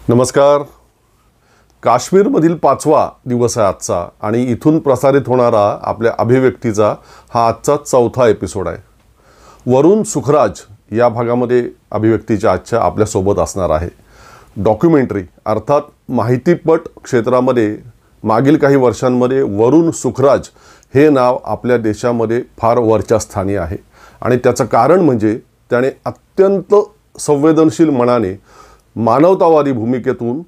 नमस्कार. काश्मीरमधील 5वा दिवस आहे आजचा आणि इथून प्रसारित होणारा आपल्या अभिव्यक्तीचा हा आजचा 4था एपिसोड आहे. वरुण सुखराज या भागामध्ये अभिव्यक्तीच्या आजच्या आपल्यासोबत असणार आहे. डॉक्युमेंटरी अर्थात माहितीपट क्षेत्रामध्ये मागील काही वर्षांमध्ये वरुण सुखराज हे नाव आपल्या देशामध्ये फार वरच्या स्थानी आहे आणि त्याचं कारण म्हणजे त्याने अत्यंत संवेदनशील मनाने मानवतावादी भूमिकेतून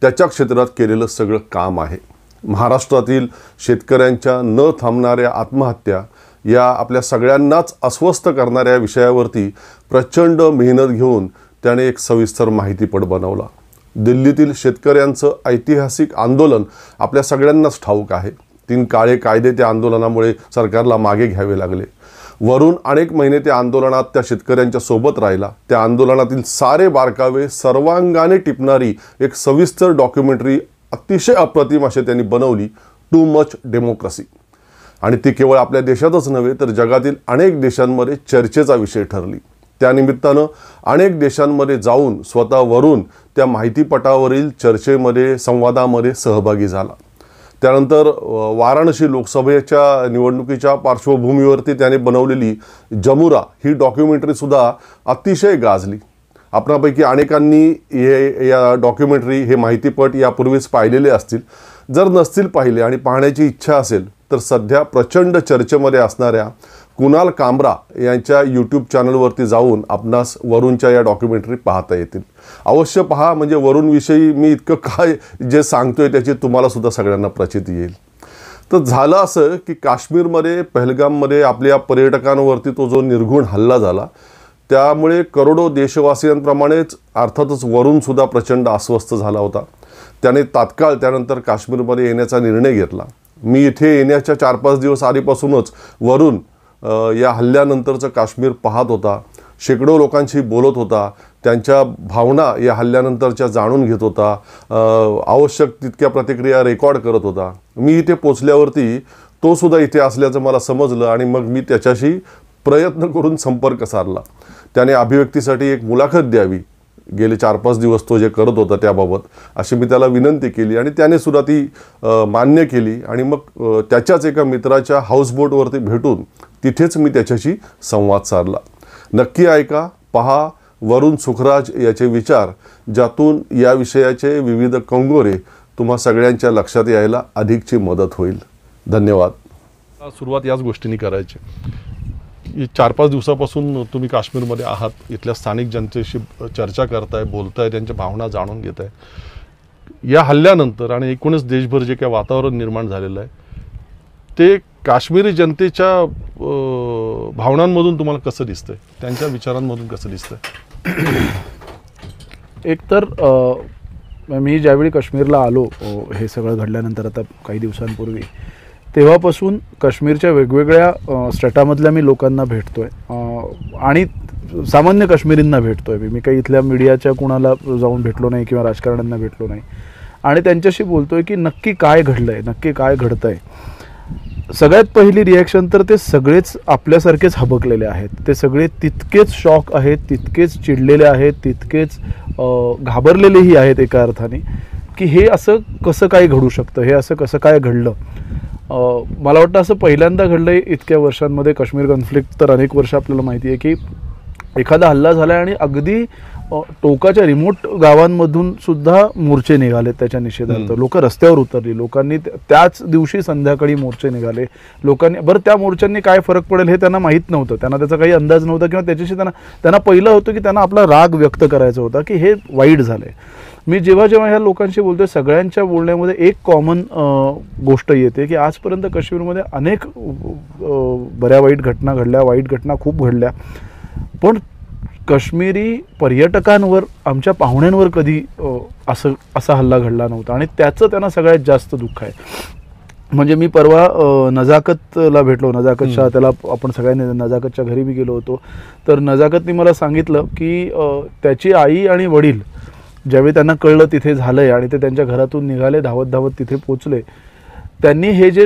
त्याच्या क्षेत्रात केलेलं सगळं काम आहे. महाराष्ट्रातील शेतकऱ्यांच्या न थांबणाऱ्या आत्महत्या या आपल्या सगळ्यांनाच अस्वस्थ करणाऱ्या विषयावरती प्रचंड मेहनत घेऊन त्याने एक सविस्तर माहितीपट बनवला. दिल्लीतील शेतकऱ्यांचं ऐतिहासिक आंदोलन आपल्या सगळ्यांनाच ठाऊक आहे. 3 काळे कायदे त्या आंदोलनामुळे सरकारला मागे घ्यावे लागले. वरुण अनेक महिने त्या आंदोलनात त्या शेतकऱ्यांच्या सोबत राहिला. त्या आंदोलनातील सारे बारकावे सर्वांगाने टिपणारी एक सविस्तर डॉक्युमेंटरी अतिशय अप्रतिम अशी त्यांनी बनवली, टू मच डेमोक्रेसी. आणि ती केवळ आपल्या देशातच नव्हे तर जगातील अनेक देशांमध्ये चर्चेचा विषय ठरली. त्यानिमित्तानं अनेक देशांमध्ये जाऊन स्वतः वरुण त्या माहितीपटावरील चर्चेमध्ये संवादामध्ये सहभागी झाला. त्यानंतर वाराणसी लोकसभेच्या निवडणुकीच्या पार्श्वभूमीवरती त्याने बनवलेली जमुरा ही डॉक्युमेंटरीसुद्धा अतिशय गाजली. आपणापैकी अनेकांनी या डॉक्युमेंटरी हे माहितीपट यापूर्वीच पाहिलेले असतील. जर नसतील पाहिले आणि पाहण्याची इच्छा असेल तर सध्या प्रचंड चर्चेमध्ये असणाऱ्या कुणाल कामरा यांच्या यूट्यूब चॅनलवरती जाऊन आपणास वरुणच्या या डॉक्युमेंटरी पाहता येतील. अवश्य पहा, म्हणजे वरुणविषयी मी इतकं काय जे सांगतोय त्याची तुम्हाला सुद्धा सगळ्यांना प्रचिती येईल. तर झालं असं की काश्मीरमध्ये पहलगाममध्ये आपल्या पर्यटकांवरती तो जो निर्घृण हल्ला झाला त्यामुळे करोडो देशवासियांप्रमाणेच अर्थातच वरुणसुद्धा प्रचंड अस्वस्थ झाला होता. त्याने तात्काळ त्यानंतर काश्मीरमध्ये येण्याचा निर्णय घेतला. मी इथे येण्याच्या 4-5 दिवस आधीपासूनच वरुण या हल्ल्यानंतरचं काश्मीर पाहत होता. शेकडो लोकांशी बोलत होता. त्यांच्या भावना या हल्ल्यानंतरच्या जाणून घेत होता. आवश्यक तितक्या प्रतिक्रिया रेकॉर्ड करत होता. मी इथे पोचल्यावरती तो सुद्धा इथे असल्याचं मला समजलं आणि मग मी त्याच्याशी प्रयत्न करून संपर्क साधला. त्याने अभिव्यक्तीसाठी एक मुलाखत द्यावी, गेले 4-5 दिवस तो जे करत होता त्याबाबत, अशी मी त्याला विनंती केली आणि त्याने सुद्धा ती मान्य केली. आणि मग त्याच्याच एका मित्राच्या हाऊसबोटवरती भेटून तिथेच मी त्याच्याशी संवाद साधला. नक्की ऐका, पहा वरुण सुखराज याचे विचार, ज्यातून या विषयाचे विविध कंगोरे तुम्हा सगळ्यांच्या लक्षात यायला अधिकची मदत होईल. धन्यवाद. सुरुवात याच गोष्टींनी करायची. 4-5 दिवसापासून तुम्ही काश्मीरमध्ये आहात. इथल्या स्थानिक जनतेशी चर्चा करताय, बोलताय, त्यांच्या भावना जाणून घेताय. या हल्ल्यानंतर आणि एकूणच देशभर जे काही वातावरण निर्माण झालेलं आहे ते काश्मीरी जनतेच्या भावनांमधून तुम्हाला कसं दिसतंय, त्यांच्या विचारांमधून कसं दिसतंय? एकतर मी ज्यावेळी काश्मीरला आलो हे सगळं घडल्यानंतर आता काही दिवसांपूर्वी, तेव्हापासून काश्मीरच्या वेगवेगळ्या स्टेटामधल्या मी लोकांना भेटतोय आणि सामान्य काश्मीरींना भेटतोय. मी काही इथल्या मीडियाच्या कुणाला जाऊन भेटलो नाही किंवा राजकारण्यांना भेटलो नाही आणि त्यांच्याशी बोलतोय की नक्की काय घडलंय, नक्की काय घडतंय. सगळ्यात पहिली रिॲक्शन तर ते सगळेच आपल्यासारखेच हबकलेले आहेत. ते सगळे तितकेच शॉक आहेत, तितकेच चिडलेले आहेत, तितकेच घाबरलेलेही आहेत एका अर्थाने, की हे असं कसं काय घडू शकतं, हे असं कसं काय घडलं. मला वाटतं असं पहिल्यांदा घडलं आहे इतक्या वर्षांमध्ये. काश्मीर कॉन्फ्लिक्ट तर अनेक वर्ष आपल्याला माहिती आहे की एखादा हल्ला झाला आणि अगदी टोकाच्या रिमोट गावांमधून सुद्धा मोर्चे निघाले त्याच्या निषेधार्थ. लोक रस्त्यावर उतरली. लोकांनी त्याच दिवशी संध्याकाळी मोर्चे निघाले. लोकांनी बरं त्या मोर्चांनी काय फरक पडेल हे त्यांना माहीत नव्हतं, त्यांना त्याचा काही अंदाज नव्हता किंवा त्याच्याशी त्यांना पहिलं होतं की त्यांना आपला राग व्यक्त करायचा होता की हे वाईट झालं आहे. मी जेव्हा ह्या लोकांशी बोलतोय सगळ्यांच्या बोलण्यामध्ये एक कॉमन गोष्ट येते की आजपर्यंत काश्मीरमध्ये अनेक बऱ्या वाईट घटना घडल्या, वाईट घटना खूप घडल्या, पण काश्मीरी पर्यटकांवर, आमच्या पाहुण्यांवर कधी असा हल्ला घडला नव्हता आणि त्याचं त्यांना सगळ्यात जास्त दुःख आहे. म्हणजे मी परवा नजाकतला भेटलो, नजाकत शाह, त्याला आपण सगळ्यांनी नजाकतच्या घरी मी गेलो होतो. तर नजाकतनी मला सांगितलं की त्याची आई आणि वडील ज्यावेळी त्यांना कळलं तिथे झालं आहे आणि ते त्यांच्या घरातून निघाले, धावत धावत तिथे पोचले, त्यांनी हे जे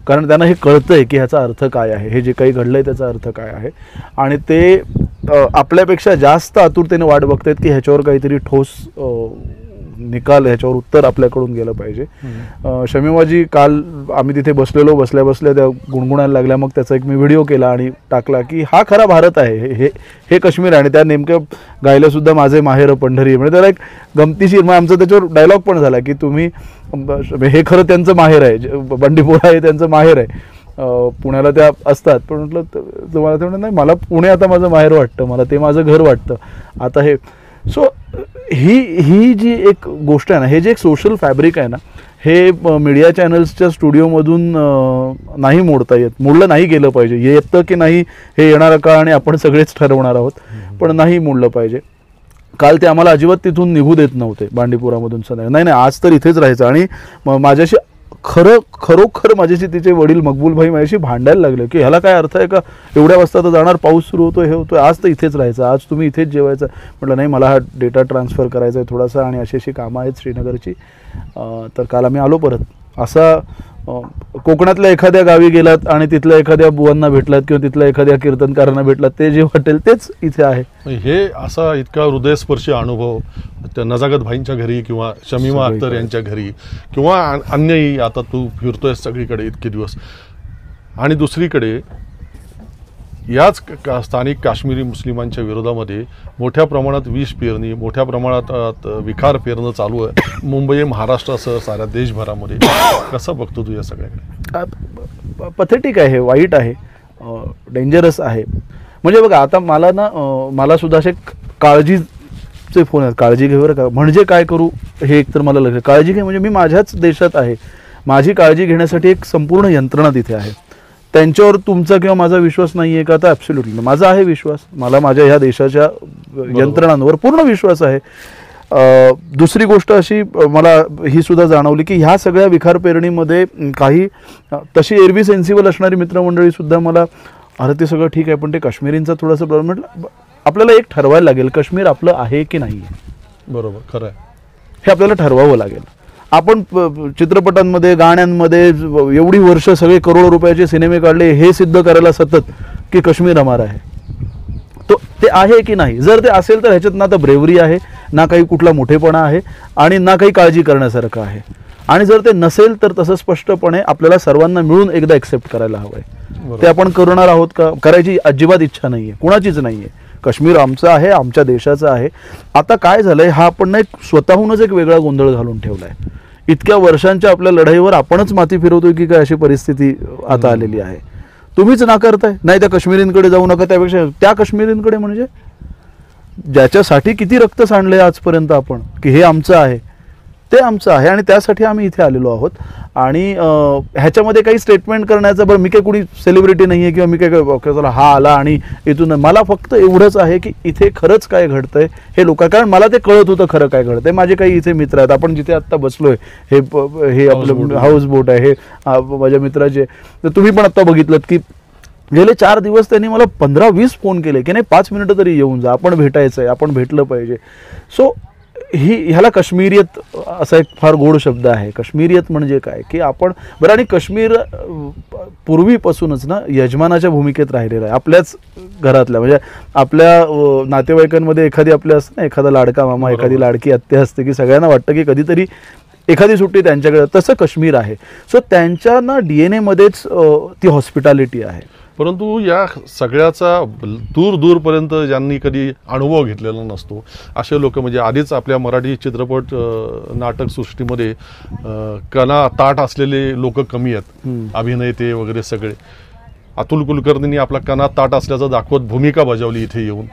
कारण त्यांना हे कळतंय की ह्याचा अर्थ काय आहे, हे जे काही घडलंय त्याचा अर्थ काय आहे, आणि ते आपल्यापेक्षा जास्त आतुरतेने वाट बघतायत की ह्याच्यावर काहीतरी ठोस निकाल, ह्याच्यावर उत्तर आपल्याकडून गेलं पाहिजे. शमीमाजी काल आम्ही तिथे बसलेलो, बसल्या बसल्या त्या गुणगुणायला लागल्या. मग त्याचा एक मी व्हिडिओ केला आणि टाकला की हा खरा भारत आहे, हे काश्मीर आहे. आणि त्या नेमक्या गायल्यासुद्धा माझे माहेर पंढरी, म्हणजे त्याला एक गमतीशीर, मग आमचा त्याच्यावर डायलॉग पण झाला की तुम्ही हे खरं त्यांचं माहेर आहे, बंडीपोरा हे त्यांचं माहेर आहे. पुण्याला त्या असतात, पण म्हटलं तुम्हाला ते म्हणत नाही, मला पुणे आता माझं माहेर वाटतं, मला ते माझं घर वाटतं आता हे. सो ही जी एक गोष्ट आहे ना, हे जे एक सोशल फॅब्रिक आहे ना, हे मीडिया चॅनल्सच्या स्टुडिओमधून नाही मोडता येत, मोडलं नाही गेलं पाहिजे. येतं की नाही हे येणारा काळ आणि आपण सगळेच ठरवणार आहोत, पण नाही मोडलं पाहिजे. काल ते आम्हाला अजिबात तिथून निघू देत नव्हते बांडीपुरामधून. नाही नाही, आज तर इथेच राहायचं. आणि माझ्याशी खरोखर माझ्याशी तिचे वडील मकबूलभाई माझ्याशी भांडायला लागले की ह्याला काय अर्थ आहे का, एवढ्या वाजता तर जाणार, पाऊस सुरू होतोय, हे होतोय, आज तर इथेच राहायचं, आज तुम्ही इथेच जेवायचं. म्हटलं नाही, मला हा डेटा ट्रान्सफर करायचा आहे थोडासा, आणि अशी कामं आहेत श्रीनगरची. तर काल आम्ही आलो परत. असा कोकणातल्या एखाद्या गावी गेलात आणि तिथल्या एखाद्या बुवांना भेटलात किंवा तिथल्या एखाद्या कीर्तनकारांना भेटलात, ते जे वाटेल तेच इथे आहे. हे असा इतका हृदयस्पर्शी अनुभव त्या नजागत भाईंच्या घरी किंवा शमीमा अख्तर यांच्या घरी किंवा अन्यही, आता तू फिरतोय सगळीकडे इतके दिवस, आणि दुसरीकडे याच स्थानिक काश्मीरी मुस्लिमांच्या विरोधामध्ये मोठ्या प्रमाणात विष पेरणी, मोठ्या प्रमाणात विखार पेरणं चालू आहे मुंबई, महाराष्ट्रासह साऱ्या देशभरामध्ये. कसं बघतो तू या सगळ्याकडे? पथेटिक आहे, वाईट आहे, डेंजरस आहे. म्हणजे बघा, आता मला सुद्धा असे काळजीचे फोन आहेत, काळजी घे बरं का, म्हणजे काय करू हे एकतर मला लक्षात. काळजी घे म्हणजे मी माझ्याच देशात आहे, माझी काळजी घेण्यासाठी एक संपूर्ण यंत्रणा तिथे आहे. त्यांच्यावर तुमचा किंवा माझा विश्वास नाही आहे का? तर ॲब्सोल्युटली माझा आहे विश्वास. मला माझ्या ह्या देशाच्या यंत्रणांवर पूर्ण विश्वास आहे. दुसरी गोष्ट अशी मला ही सुद्धा जाणवली की ह्या सगळ्या विखार पेरणीमध्ये काही तशी एरवी सेन्सिबल असणारी मित्रमंडळीसुद्धा मला, अरे ते सगळं ठीक आहे पण ते काश्मीरींचा थोडासा प्रॉब्लेम. म्हटलं आपल्याला एक ठरवायला लागेल, काश्मीर आपलं आहे की नाही आहे. बरोबर, खरं आहे, हे आपल्याला ठरवावं लागेल. आपण चित्रपटांमध्ये, गाण्यांमध्ये एवढी वर्ष सगळे करोडो रुपयाचे सिनेमे काढले, हे सिद्ध करायला सतत की काश्मीर हमारा आहे. तो ते आहे की नाही? जर ते असेल तर ह्याच्यात ना तर ब्रेवरी आहे, ना काही कुठला मोठेपणा आहे, आणि ना काही काळजी करण्यासारखं आहे. आणि जर ते नसेल तर तसं स्पष्टपणे आपल्याला सर्वांना मिळून एकदा एक्सेप्ट करायला हवं आहे. ते आपण करणार आहोत का? करायची अजिबात इच्छा नाही आहे, कुणाचीच नाही आहे. काश्मीर आमचं आहे, आमच्या देशाचं आहे. आता काय झालंय, हा आपण एक स्वतःहूनच एक वेगळा गोंधळ घालून ठेवलाय. इतक्या वर्षांच्या आपल्या लढाईवर आपणच माती फिरवतोय की काय, अशी परिस्थिती आता आलेली आहे. तुम्हीच नाकारताय, नाही त्या काश्मीरींकडे जाऊ नका, त्यापेक्षा त्या काश्मीरींकडे, म्हणजे ज्याच्यासाठी किती रक्त सांडले आजपर्यंत आपण की हे आमचं आहे, ते आमचं आहे, आणि त्यासाठी आम्ही इथे आलेलो आहोत. आणि ह्याच्यामध्ये काही स्टेटमेंट करण्याचं, बरं मी काही कुणी सेलिब्रिटी नाही आहे किंवा मी काय चला हा आला आणि इथून, मला फक्त एवढंच आहे की इथे खरंच काय घडतंय हे लोक, कारण मला ते कळत होतं खरं काय घडतंय. माझे काही इथे मित्र आहेत, आपण जिथे आत्ता बसलोय हे आपलं हाऊस बोट आहे, हे माझ्या मित्राचे. तर तुम्ही पण आत्ता बघितलं की गेले 4 दिवस त्यांनी मला 15-20 फोन केले की नाही 5 मिनिटं तरी येऊन जा, आपण भेटायचं आहे, आपण भेटलं पाहिजे. सो ह्याला काश्मीरियत असा एक फार गोड शब्द आहे. काश्मीरियत म्हणजे काय की आपण, बरं, आणि काश्मीर पूर्वीपासूनच ना यजमानाच्या भूमिकेत राहिलेला आहे आपल्याच घरातल्या. म्हणजे आपल्या नातेवाईकांमध्ये एखादी आपल्या असते ना, एखादा लाडका मामा, एखादी लाडकी आत्या असते की सगळ्यांना वाटतं की कधीतरी एखादी सुट्टी त्यांच्याकडे. तसं काश्मीर आहे. सो त्यांच्या ना DNA मध्येच ती हॉस्पिटॅलिटी आहे. परंतु या सगळ्याचा दूरपर्यंत ज्यांनी कधी अनुभव घेतलेला नसतो असे लोक, म्हणजे आधीच आपल्या मराठी चित्रपट नाटकसृष्टीमध्ये कला ताट असलेले लोक कमी आहेत, अभिनेते वगैरे सगळे. अतुल कुलकर्णींनी आपला कणा ताट असल्याचं दाखवत भूमिका बजावली इथे येऊन,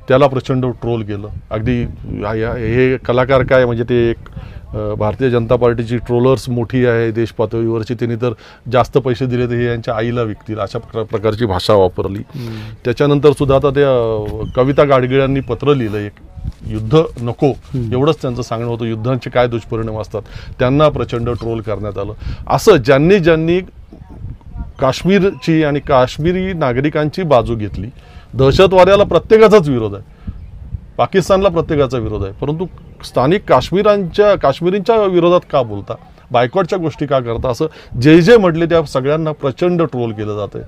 त्याला प्रचंड ट्रोल केलं. अगदी हे कलाकार काय, म्हणजे ते एक भारतीय जनता पार्टीची ट्रोलर्स मोठी आहे देश पातळीवरची, त्यांनी तर जास्त पैसे दिले तर हे यांच्या आईला विकतील अशा प्रकारची भाषा वापरली. त्याच्यानंतर सुद्धा आता त्या कविता गाडगिळांनी पत्र लिहिलं, एक युद्ध नको एवढंच त्यांचं सांगणं होतं, युद्धांचे काय दुष्परिणाम असतात, त्यांना प्रचंड ट्रोल करण्यात आलं. असं ज्यांनी काश्मीरची आणि काश्मीरी नागरिकांची बाजू घेतली. दहशतवाद्याला प्रत्येकाचाच विरोध आहे, पाकिस्तानला प्रत्येकाचा विरोध आहे, परंतु स्थानिक काश्मीरींच्या विरोधात का बोलता? बायकॉटच्या गोष्टी का करता, असं जे जे म्हटले त्या सगळ्यांना प्रचंड ट्रोल केलं जातं.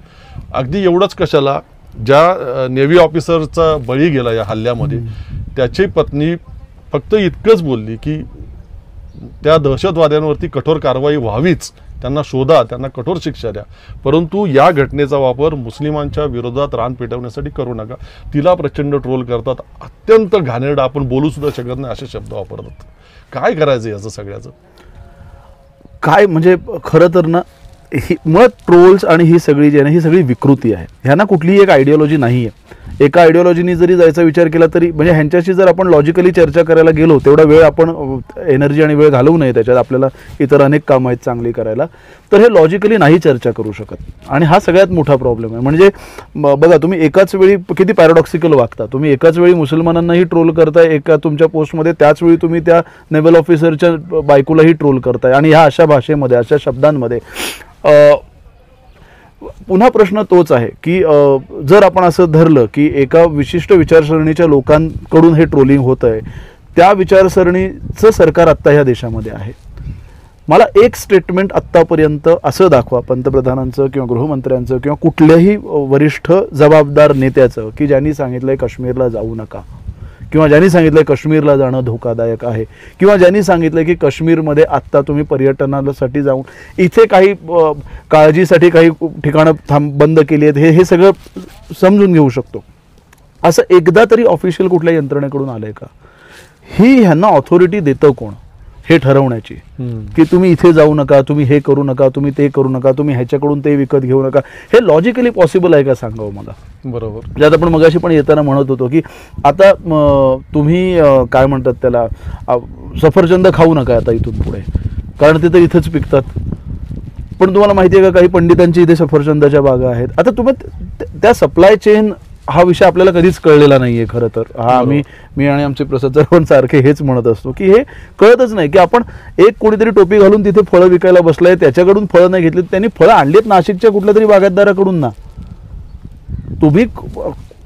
अगदी एवढंच कशाला, ज्या नेव्ही ऑफिसरचा बळी गेला या हल्ल्यामध्ये त्याची पत्नी फक्त इतकंच बोलली की त्या दहशतवाद्यांवरती कठोर कारवाई व्हावीच, त्यांना शोधा, त्यांना कठोर शिक्षा द्या, परंतु या घटनेचा वापर मुस्लिमांच्या विरोधात रान पेटवण्यासाठी करू नका. तिला प्रचंड ट्रोल करतात, अत्यंत घाणेरडा, आपण बोलू सुद्धा शकत नाही असे शब्द वापरतात. काय करायचं याचं सगळ्याचं? काय म्हणजे खरं तर ना, ही मुळात ट्रोल्स आणि ही सगळी जी आहे ना, ही सगळी विकृती आहे. ह्यांना कुठलीही एक आयडिओलॉजी नाही आहे. एका आयडिओलॉजीनी जरी जायचा विचार केला तरी, म्हणजे ह्यांच्याशी जर आपण लॉजिकली चर्चा करायला गेलो तेवढा वेळ आपण एनर्जी आणि वेळ घालवू नये त्याच्यात, आपल्याला इतर अनेक कामं आहेत चांगली करायला, तर हे लॉजिकली नाही चर्चा करू शकत. आणि हा सगळ्यात मोठा प्रॉब्लेम आहे. म्हणजे बघा, तुम्ही एकाच वेळी किती पॅराडॉक्सिकल वागता. तुम्ही एकाच वेळी मुसलमानांनाही ट्रोल करताय एका तुमच्या पोस्टमध्ये, त्याच वेळी तुम्ही त्या नेव्हल ऑफिसरच्या बायकोलाही ट्रोल करताय, आणि ह्या अशा भाषेमध्ये, अशा शब्दांमध्ये. पुन्हा प्रश्न तोच आहे की जर आपण असं धरलं की एका विशिष्ट विचारसरणीच्या लोकांकडून हे ट्रोलिंग होत आहे, त्या विचारसरणीचं सरकार आत्ता ह्या देशामध्ये आहे. मला एक स्टेटमेंट आत्तापर्यंत असं दाखवा पंतप्रधानांचं किंवा गृहमंत्र्यांचं किंवा कुठल्याही वरिष्ठ जबाबदार नेत्याचं की ज्यांनी सांगितलंय काश्मीरला जाऊ नका, किंवा ज्यांनी सांगितलंय काश्मीरला जाणं धोकादायक आहे, किंवा ज्यांनी सांगितलंय की काश्मीरमध्ये आत्ता तुम्ही पर्यटनासाठी जाऊन इथे काही काळजीसाठी काही ठिकाणं बंद केली आहेत, हे सगळं समजून घेऊ शकतो. असं एकदा तरी ऑफिशियल कुठल्या यंत्रणेकडून आलंय का? ही ह्यांना ऑथॉरिटी देतं कोण हे ठरवण्याची, की तुम्ही इथे जाऊ नका, तुम्ही हे करू नका, तुम्ही ते करू नका, तुम्ही ह्याच्याकडून ते विकत घेऊ नका? हे लॉजिकली पॉसिबल आहे का सांगावं मला? बरोबर. ज्यात आपण मगाशी पण येताना म्हणत होतो की आता तुम्ही काय म्हणतात त्याला, सफरचंद खाऊ नका आता इथून पुढे, कारण ते तर इथंच पिकतात. पण तुम्हाला माहिती आहे का, काही पंडितांची इथे सफरचंदाच्या बागा आहेत. आता तुम्ही त्या सप्लाय चेन हा विषय आपल्याला कधीच कळलेला नाहीये खरं तर. हा मी आणि आमचे प्रसाद सर पण सारखे हेच म्हणत असतो की हे कळतच नाही की आपण एक कोणीतरी टोपी घालून तिथे फळं विकायला बसलाय, त्याच्याकडून फळं नाही घेतली, त्यांनी फळं आणलीत नाशिकच्या कुठल्या तरी बागायतदाराकडून ना. तुम्ही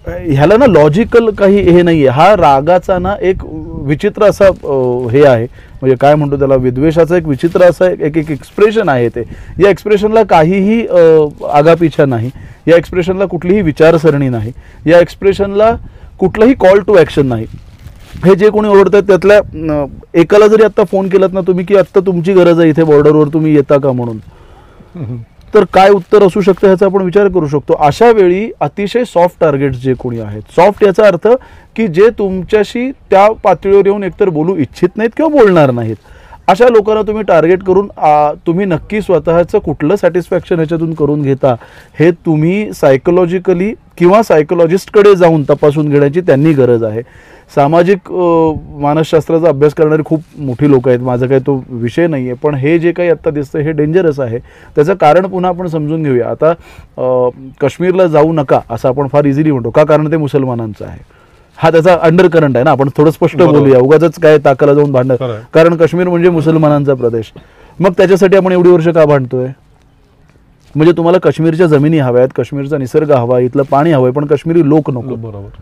ह्याला ना लॉजिकल काही हे नाहीये. हा रागाचा ना एक विचित्र असा हे आहे, म्हणजे काय म्हणतो त्याला, विद्वेषाचा एक विचित्र असा एक एक्सप्रेशन आहे ते. या एक्सप्रेशनला काहीही आगापिछा नाही, या एक्सप्रेशनला कुठलीही विचारसरणी नाही, या एक्सप्रेशनला कुठलंही कॉल टू ॲक्शन नाही. हे जे कोणी ओरडतात त्यातल्या एकाला जरी आत्ता फोन केलात ना तुम्ही की आत्ता तुमची गरज आहे इथे बॉर्डरवर, तुम्ही येता का म्हणून, तर काय उत्तर असू शकतं ह्याचा आपण विचार करू शकतो. अशा वेळी अतिशय सॉफ्ट टार्गेट्स जे कोणी आहेत, सॉफ्ट याचा अर्थ की जे तुमच्याशी त्या पातळीवर येऊन एकतर बोलू इच्छित नाहीत किंवा बोलणार नाहीत, अशा लोकांना तुम्ही टार्गेट करून तुम्ही नक्की स्वतःचं कुठलं सॅटिस्फॅक्शन ह्याच्यातून करून घेता हे तुम्ही सायकोलॉजिकली किंवा सायकोलॉजिस्टकडे जाऊन तपासून घेण्याची त्यांनी गरज आहे. सामाजिक मानसशास्त्राचा अभ्यास करणारी खूप मोठी लोक आहेत, माझा काही तो विषय नाही आहे, पण हे जे काही आत्ता दिसतं हे डेंजरस आहे. त्याचं कारण पुन्हा आपण समजून घेऊया. आता काश्मीरला जाऊ नका असं आपण फार इझिली म्हणतो का, कारण ते मुसलमानांचं आहे. हा त्याचा अंडर करंट आहे ना, आपण थोडं स्पष्ट बोलूया, उगाच काय ताकाला जाऊन भांडण, कारण काश्मीर म्हणजे मुसलमानांचा प्रदेश. मग त्याच्यासाठी आपण एवढी वर्ष का भांडतोय? म्हणजे तुम्हाला काश्मीरच्या जमिनी हव्यात, काश्मीरचा निसर्ग हवा, इथलं पाणी हवंय, पण काश्मीरी लोक नको. बरोबर.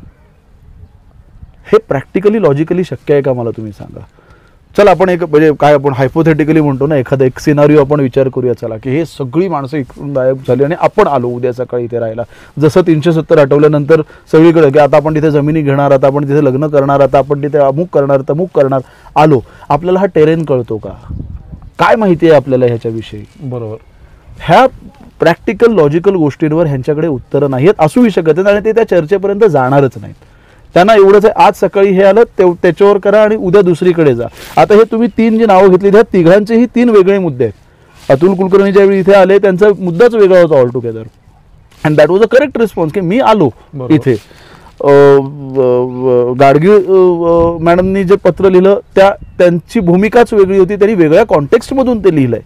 हे प्रॅक्टिकली लॉजिकली शक्य आहे का मला तुम्ही सांगा? चला आपण एक म्हणजे काय आपण हायपोथेटिकली म्हणतो ना, एखादा एक सिनारिओ आपण विचार करूया. चला की हे सगळी माणसं इकडून गायब झाली आणि आपण आलो उद्या सकाळी इथे राहायला, जसं 370 आठवल्यानंतर सगळीकडे की आता आपण तिथे जमिनी घेणार, आता आपण तिथे लग्न करणार, आता आपण तिथे अमुक करणार तमुक करणार, आलो. आपल्याला हा टेरेन कळतो का? काय माहिती आहे आपल्याला ह्याच्याविषयी? बरोबर. ह्या प्रॅक्टिकल लॉजिकल गोष्टींवर ह्यांच्याकडे उत्तरं नाहीत, असूही शकत नाही, आणि ते त्या चर्चेपर्यंत जाणारच नाहीत. त्यांना एवढंच आहे, आज सकाळी हे आलं त्याच्यावर करा आणि उद्या दुसरीकडे जा. आता हे तुम्ही 3 जी नावं घेतली त्या तिघांचेही 3 वेगळे मुद्दे आहेत. अतुल कुलकर्णी ज्यावेळी इथे आले त्यांचा मुद्दाच वेगळा होता all together, and that was a correct response की मी आलो इथे. गाडगीळ मॅडमनी जे पत्र लिहिलं त्यांची भूमिकाच वेगळी होती, त्यांनी वेगळ्या कॉन्टेक्स्टमधून ते लिहिलंय.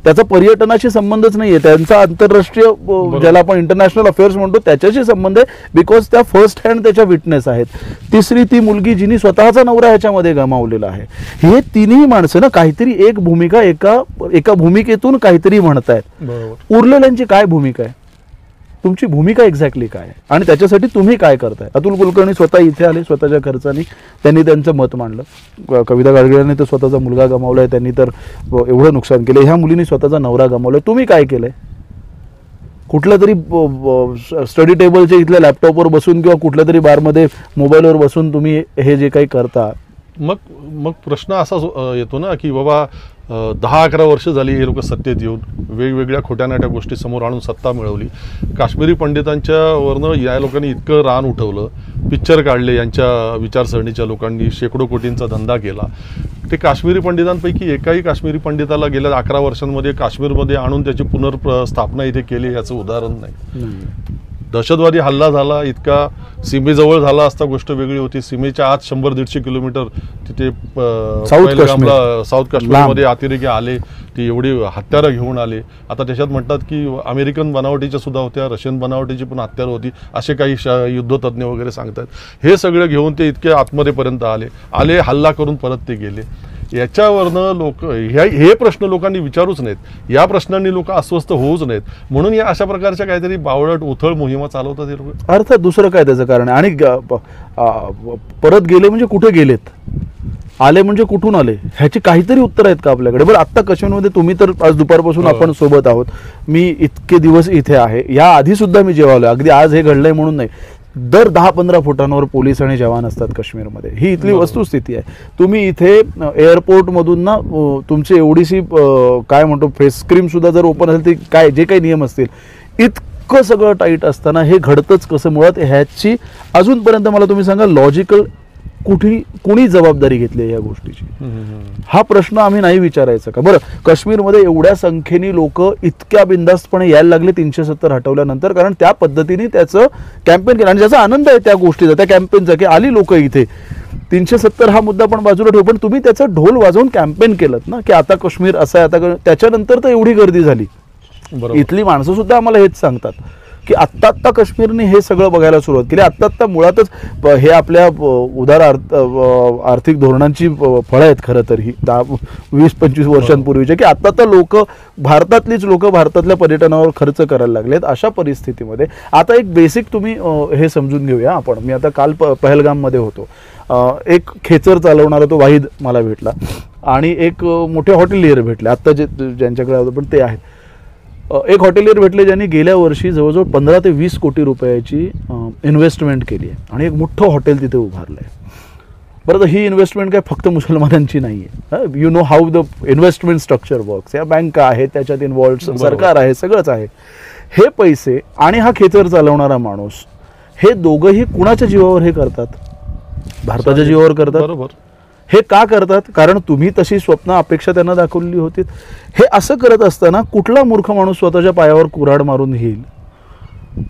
त्याचा पर्यटनाशी संबंधच नाहीये, त्यांचा आंतरराष्ट्रीय ज्याला आपण इंटरनॅशनल अफेअर्स म्हणतो त्याच्याशी संबंध आहे, बिकॉज त्या फर्स्ट हँड त्याच्या विटनेस आहेत. तिसरी ती मुलगी जिने स्वतःचा नवरा ह्याच्यामध्ये गमावलेला आहे. हे तिन्ही माणसं ना काहीतरी एक भूमिका एका भूमिकेतून काहीतरी म्हणतायत. उरलेल्यांची काय भूमिका आहे? तुमची भूमिका एक्झॅक्टली काय आहे आणि त्याच्यासाठी तुम्ही काय करताय. अतुल कुलकर्णी स्वतः इथे आले, स्वतःच्या खर्चाने त्यांनी त्यांचं मत मांडलं. कविता गाडगिळांनी तर स्वतःचा मुलगा गमावलाय, त्यांनी तर एवढं नुकसान केलं. ह्या मुलींनी स्वतःचा नवरा गमावलाय. तुम्ही काय केलंय? कुठल्या तरी स्टडी टेबलच्या इथल्या लॅपटॉपवर बसून किंवा कुठल्या तरी बारमध्ये मोबाईलवर बसून तुम्ही हे जे काही करता. मग प्रश्न असा येतो ना की बाबा 10-11 वर्ष झाली हे लोक सत्तेत येऊन वेगवेगळ्या खोट्या नाट्या गोष्टी समोर आणून सत्ता मिळवली. काश्मीरी पंडितांच्या वरनं या लोकांनी इतकं रान उठवलं, पिक्चर काढले, यांच्या विचारसरणीच्या लोकांनी शेकडो कोटींचा धंदा केला. ते काश्मीरी पंडितांपैकी एकाही काश्मीरी पंडिताला गेल्या 11 वर्षांमध्ये काश्मीरमध्ये आणून त्याची पुनर्स्थापना इथे केली याचं उदाहरण नाही. दहशतवादी हल्ला झाला, इतका सीमेजवळ झाला असता गोष्ट वेगळी होती. सीमेच्या आत 100-150 किलोमीटर तिथे साऊथ काश्मीरमध्ये अतिरेकी आले, ती एवढी हत्यारं घेऊन आले. आता त्याच्यात म्हणतात की अमेरिकन बनावटीच्या सुद्धा होत्या, रशियन बनावटीची पण हत्यारं होती, असे काही युद्धतज्ञ वगैरे सांगतात. हे सगळं घेऊन ते इतके आतमध्येपर्यंत आले, हल्ला करून परत ते गेले. याच्यावरनं लोक हे प्रश्न लोकांनी विचारूच नाहीत, या प्रश्नांनी लोक अस्वस्थ होऊच नाहीत, म्हणून या अशा प्रकारच्या काहीतरी बावळट उथळ मोहिमा चालवतात हे लोक. अर्थात दुसरं काय त्याचं कारण आहे. आणि परत गेले म्हणजे कुठे गेलेत, आले म्हणजे कुठून आले, ह्याची काहीतरी उत्तर आहेत का आपल्याकडे? बरं, आत्ता काश्मीरमध्ये तुम्ही तर आज दुपारपासून आपण सोबत आहोत, मी इतके दिवस इथे आहे, या आधी सुद्धा मी जेव्हा आलो, अगदी आज हे घडलंय म्हणून नाही, दर 10-15 फुटांवर पोलीस आणि जवान असतात काश्मीरमध्ये. ही इथली वस्तुस्थिती आहे. तुम्ही इथे एअरपोर्टमधून ना तुमची एवढीशी काय म्हणतो फेस क्रीम सुद्धा जर ओपन असेल ते काय जे काही नियम असतील, इतकं सगळं टाईट असताना हे घडतंच कसं? मुळात ह्याची अजूनपर्यंत मला तुम्ही सांगा लॉजिकल कुणी जबाबदारी घेतली आहे या गोष्टीची? हा प्रश्न आम्ही नाही विचारायचा का? बरं, काश्मीरमध्ये एवढ्या संख्येने लोक इतक्या बिनधास्तपणे यायला लागले 370 हटवल्यानंतर, कारण त्या पद्धतीने त्याचं कॅम्पेन केलं आणि ज्याचा आनंद आहे त्या गोष्टीचा, त्या कॅम्पेनचा, की आली लोक इथे. 370 हा मुद्दा पण बाजूला ठेवू, पण तुम्ही त्याचा ढोल वाजवून कॅम्पेन केलं ना की आता काश्मीर असं आहे, आता त्याच्यानंतर तर एवढी गर्दी झाली. इथली माणसं सुद्धा आम्हाला हेच सांगतात की आत्ता काश्मीरने हे सगळं बघायला सुरुवात केली. आत्ता मुळातच हे आपल्या उदार आर्थिक धोरणांची फळं आहेत खरं तर ही 20-25 वर्षांपूर्वीच्या, की आत्ता लोक भारतातलीच लोक भारतातल्या पर्यटनावर खर्च करायला लागलेत. अशा परिस्थितीमध्ये आता एक बेसिक तुम्ही हे समजून घेऊया आपण. मी आता काल पहलगाममध्ये होतो, एक खेचर चालवणारा तो वाहिद मला भेटला आणि एक मोठे हॉटेलियर भेटले, आत्ता ज्यांच्याकडे होतं पण ते आहेत. एक हॉटेलियर भेटले ज्यांनी गेल्या वर्षी जवळजवळ 15 ते 20 कोटी रुपयाची इन्व्हेस्टमेंट केली आहे आणि एक मोठं हॉटेल तिथे उभारलं आहे. बरं, तर ही इन्व्हेस्टमेंट काय फक्त मुसलमानांची नाही आहे. You know how the investment structure works. या बँका आहेत, त्याच्यात इन्व्हॉल्व्ड सरकार आहे, सगळंच आहे. हे पैसे आणि हा खेचर चालवणारा माणूस, हे दोघंही कुणाच्या जीवावर हे करतात? भारताच्या जीवावर करतात. बरोबर. हे का करतात? कारण तुम्ही तशी स्वप्न अपेक्षा त्यांना दाखवलेली होती. हे असं करत असताना कुठला मूर्ख माणूस स्वतःच्या पायावर कुऱ्हाड मारून घेईल?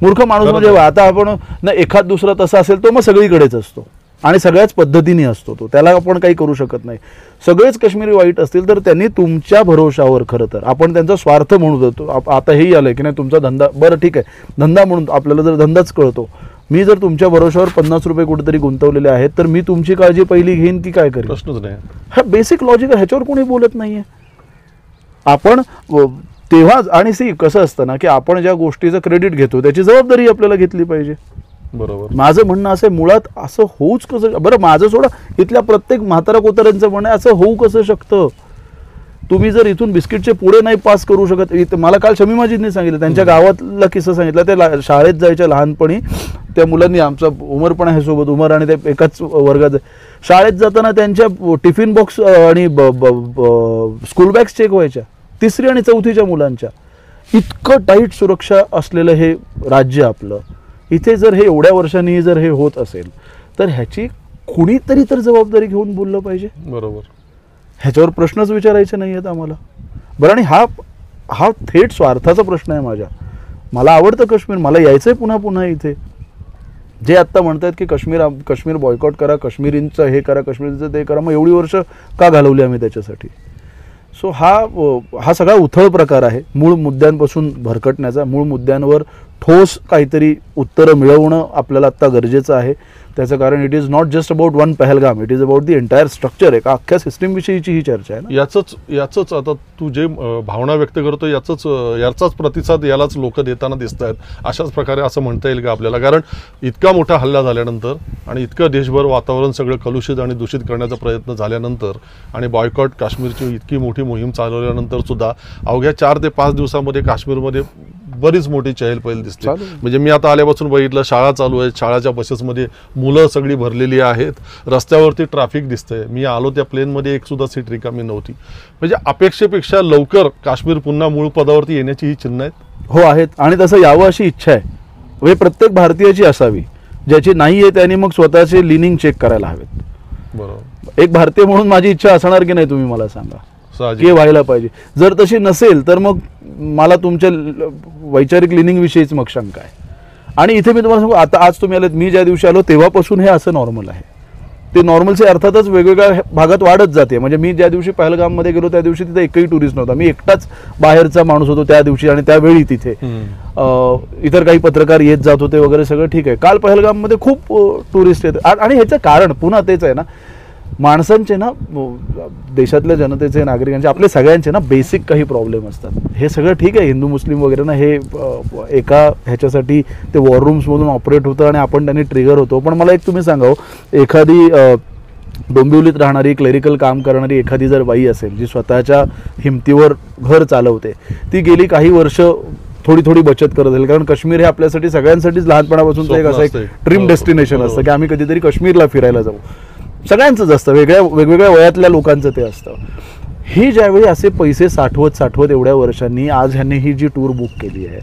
मूर्ख माणूस म्हणजे आता आपण ना एखाद दुसरा तसा असेल तो मग सगळीकडेच असतो आणि सगळ्याच पद्धतीने असतो तो, त्याला आपण काही करू शकत नाही. सगळेच काश्मीरी वाईट असतील तर त्यांनी तुमच्या भरोशावर, खरं तर आपण त्यांचा स्वार्थ म्हणू देतो. आता हेही आलंय की नाही तुमचा धंदा, बरं ठीक आहे धंदा म्हणून आपल्याला जर धंदाच कळतो, मी जर तुमच्या भरोशावर 50 रुपये कुठेतरी गुंतवलेले आहेत तर मी तुमची काळजी पहिली घेईन की काय करेन? प्रश्नच नाही. हा बेसिक लॉजिक आहे, ह्याच्यावर कोणी बोलत नाहीये. आपण तेव्हा आणि सी कसं असतं ना की आपण ज्या गोष्टीचं क्रेडिट घेतो त्याची जबाबदारी आपल्याला घेतली पाहिजे. बरोबर. माझं म्हणणं असं आहे, मुळात असं होऊच कसं? बरं, माझं सोडा, इथल्या प्रत्येक म्हातारा कोताऱ्यांचं म्हणणं आहे असं होऊ कसं शकतं? तुम्ही जर इथून बिस्किटचे पुढे नाही पास करू शकत. मला काल शमी माजिदने सांगितलं, त्यांच्या गावातला किस्सा सांगितला. ते शाळेत जायच्या लहानपणी त्या मुलांनी, आमचा उमर पण आहे सोबत, उमर आणि ते एकाच वर्गात, शाळेत जाताना त्यांच्या टिफिन बॉक्स आणि स्कूल बॅग्स चेक व्हायच्या, 3री आणि 4थीच्या मुलांच्या. इतकं टाईट सुरक्षा असलेलं हे राज्य आपलं, इथे जर हे एवढ्या वर्षांनी जर हे होत असेल तर ह्याची कुणीतरी तर जबाबदारी घेऊन बोललं पाहिजे. बरोबर. ह्याच्यावर प्रश्नच विचारायचे नाही आहेत आम्हाला. बरं, आणि हा थेट स्वार्थाचा प्रश्न आहे माझ्या. मला आवडतं काश्मीर, मला यायचंय पुन्हा पुन्हा इथे. जे आत्ता म्हणतात की काश्मीर बॉयकॉट करा, काश्मीरींचं हे करा, काश्मीरचं ते करा, मग एवढी वर्ष का घालवली आम्ही त्याच्यासाठी? सो हा सगळा उथळ प्रकार आहे. मूळ मुद्द्यांपासून भरकटण्याचा, मूळ मुद्द्यांवर ठोस काहीतरी उत्तरं मिळवणं आपल्याला आत्ता गरजेचं आहे. त्याचं कारण it is not just about one Pahalgam, it is about the entire structure. एका अख्ख्या सिस्टीमविषयीची ही चर्चा आहे ना. याचंच आता तू जे भावना व्यक्त करतो याचाच प्रतिसाद यालाच लोक देताना दिसत आहेत. अशाच प्रकारे असं म्हणता येईल का आपल्याला? कारण इतका मोठा हल्ला झाल्यानंतर आणि इतकं देशभर वातावरण सगळं कलुषित आणि दूषित करण्याचा प्रयत्न झाल्यानंतर आणि बॉयकॉट काश्मीरची इतकी मोठी मोहीम चालवल्यानंतर सुद्धा अवघ्या 4 ते 5 दिवसामध्ये काश्मीरमध्ये बरीच मोठी चहलपहल दिसते. म्हणजे मी आता आल्यापासून बघितलं, शाळा चालू आहेत, शाळाच्या बसेसमध्ये मुलं सगळी भरलेली आहेत, रस्त्यावरती ट्रॅफिक दिसतंय. मी आलो त्या प्लेनमध्ये एक सुद्धा सीट रिकामी नव्हती. म्हणजे अपेक्षेपेक्षा लवकर काश्मीर पुन्हा मूळ पदावरती येण्याची ही चिन्ह आहेत. हो आहेत, आणि तसं यावं अशी इच्छा आहे. म्हणजे प्रत्येक भारतीयाची असावी. ज्याची नाही आहे त्याने मग स्वतःचे लिनिंग चेक करायला हवेत. बरोबर. एक भारतीय म्हणून माझी इच्छा असणार की नाही, तुम्ही मला सांगा, की व्हायला पाहिजे. जर तशी नसेल तर मग मला तुमच्या वैचारिक लिनिंग विषयीच मग शंका आहे. आणि इथे मी तुम्हाला सांगू, आता आज तुम्ही आलेत, मी ज्या दिवशी आलो तेव्हापासून हे असं नॉर्मल आहे. ते नॉर्मलचे अर्थातच वेगवेगळ्या भागात वाढत जाते. म्हणजे मी ज्या दिवशी पहलगाममध्ये गेलो त्या दिवशी तिथे एकही टुरिस्ट नव्हता. मी एकटाच बाहेरचा माणूस होतो त्या दिवशी आणि त्यावेळी तिथे इतर काही पत्रकार येत जात होते वगैरे, सगळं ठीक आहे. काल पहलगाममध्ये खूप टुरिस्ट येतात. आणि ह्याचं कारण पुन्हा तेच आहे ना, माणसांचे ना, देशातल्या जनतेचे, नागरिकांचे, आपले सगळ्यांचे ना बेसिक काही प्रॉब्लेम असतात. हे सगळं ठीक आहे, हिंदू मुस्लिम वगैरे ना, हे एका ह्याच्यासाठी ते वॉर रूम्समधून ऑपरेट होतं आणि आपण त्यांनी ट्रिगर होतो. पण मला एक तुम्ही सांगावं, एखादी डोंबिवलीत राहणारी क्लेरिकल काम करणारी एखादी जर बाई असेल जी स्वतःच्या हिमतीवर घर चालवते, ती गेली काही वर्ष थोडी थोडी बचत करत असेल. कारण काश्मीर हे आपल्यासाठी सगळ्यांसाठीच लहानपणापासून एक असं एक ड्रीम डेस्टिनेशन असतं की आम्ही कधीतरी काश्मीरला फिरायला जाऊ. सगळ्यांचंच असतं, वेगवेगळ्या वयातल्या लोकांचं ते असतं. ही ज्यावेळी असे पैसे साठवत एवढ्या वर्षांनी आज ह्यांनी ही जी टूर बुक केली आहे,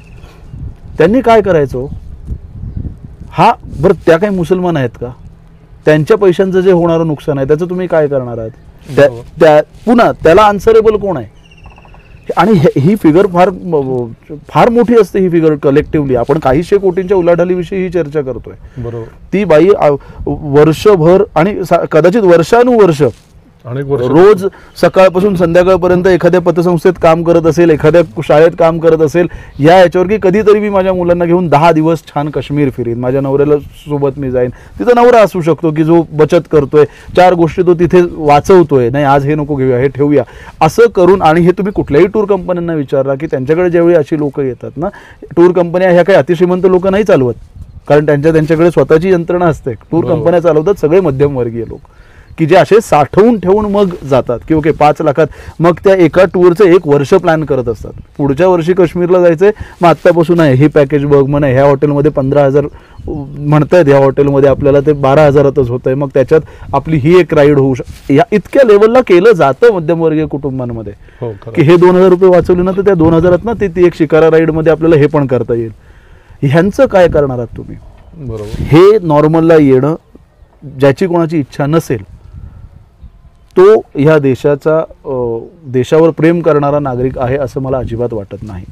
त्यांनी काय करायचं? हा बरं, त्या काही मुसलमान आहेत का? त्यांच्या पैशांचं जे होणारं नुकसान आहे त्याचं तुम्ही काय करणार आहात? पुन्हा त्याला आन्सरेबल कोण आहे? आणि ही फिगर फार मोठी असते. ही फिगर कलेक्टिव्हली आपण काहीशे कोटींच्या उलाढालीविषयी ही चर्चा करतोय. बरोबर. ती बाई वर्षभर आणि कदाचित वर्षानुवर्ष रोज सकाळपासून संध्याकाळपर्यंत एखाद्या पतसंस्थेत काम करत असेल, एखाद्या शाळेत काम करत असेल, या याच्यावर की कधीतरी मी माझ्या मुलांना घेऊन 10 दिवस छान काश्मीर फिरीन, माझ्या नवऱ्याला सोबत मी जाईन. तिथं नवरा असू शकतो की जो बचत करतोय, 4 गोष्टी तो तिथे वाचवतोय, नाही आज हे नको घेऊया, हे ठेवूया, असं करून. आणि हे तुम्ही कुठल्याही टूर कंपन्यांना विचारला की त्यांच्याकडे ज्यावेळी अशी लोक येतात ना, टूर कंपन्या ह्या काही अतिश्रीमंत लोक नाही चालवत, कारण त्यांच्याकडे स्वतःची यंत्रणा असते. टूर कंपन्या चालवतात सगळे मध्यमवर्गीय लोक की जे असे साठवून ठेवून मग जातात की ओके 5 लाखात, मग त्या एका टूरचं 1 वर्ष प्लॅन करत असतात. पुढच्या वर्षी काश्मीरला जायचंय, मग आत्तापासून आहे हे पॅकेज बघ, म्हणा ह्या हॉटेलमध्ये 15,000 म्हणतायत, ह्या हॉटेलमध्ये आपल्याला ते 12,000तच होतंय, मग त्याच्यात आपली ही एक राईड होऊ शकते. या इतक्या लेवलला केलं जातं मध्यमवर्गीय कुटुंबांमध्ये की हे 2,000 रुपये वाचवले ना तर त्या 2,000त ना ती एक शिकारा राईडमध्ये आपल्याला हे पण करता येईल. ह्यांचं काय करणार आहात तुम्ही? बरोबर. हे नॉर्मलला येणं, ज्याची कोणाची इच्छा नसेल तो ह्या देशावर प्रेम करणारा नागरिक आहे असं मला अजिबात वाटत नाही.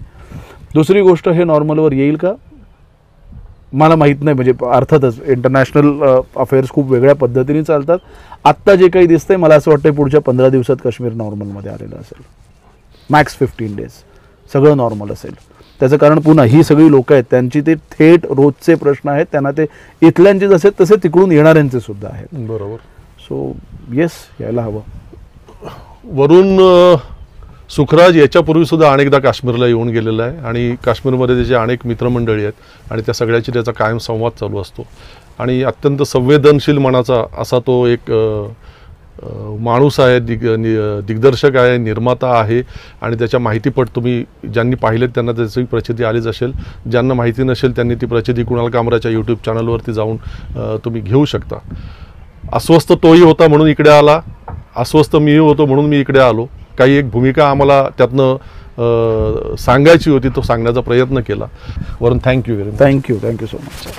दुसरी गोष्ट, हे नॉर्मलवर येईल का मला माहीत नाही. म्हणजे अर्थातच इंटरनॅशनल अफेअर्स खूप वेगळ्या पद्धतीने चालतात. आत्ता जे काही दिसतंय मला असं वाटतं पुढच्या 15 दिवसात काश्मीर नॉर्मलमध्ये आलेलं असेल, मॅक्स 15 डेज सगळं नॉर्मल असेल. त्याचं कारण पुन्हा ही सगळी लोक आहेत, त्यांची ते थेट रोजचे प्रश्न आहेत, त्यांना ते इथल्यांचे जसे तसे तिकडून येणाऱ्यांचे सुद्धा आहेत. बरोबर. सो येस, यायला हवं. वरून सुखराज याच्यापूर्वी सुद्धा अनेकदा काश्मीरला येऊन गेलेला आहे आणि काश्मीरमध्ये त्याचे अनेक मित्रमंडळी आहेत आणि त्या सगळ्याची त्याचा कायम संवाद चालू असतो. आणि अत्यंत संवेदनशील मनाचा असा तो एक माणूस आहे, दिग्दर्शक आहे, निर्माता आहे. आणि त्याच्या माहितीपट तुम्ही ज्यांनी पाहिलेत त्यांना त्याची प्रचिती आलीच असेल. ज्यांना माहिती नसेल त्यांनी ती प्रचिती कुणाल कामराच्या यूट्यूब चॅनलवरती जाऊन तुम्ही घेऊ शकता. अस्वस्थ तोही होता म्हणून इकडे आला, अस्वस्थ मीही होतो म्हणून मी इकडे आलो. काही एक भूमिका आम्हाला त्यातनं सांगायची होती, तो सांगण्याचा प्रयत्न केला. वरून thank you very much. Thank you so much sir.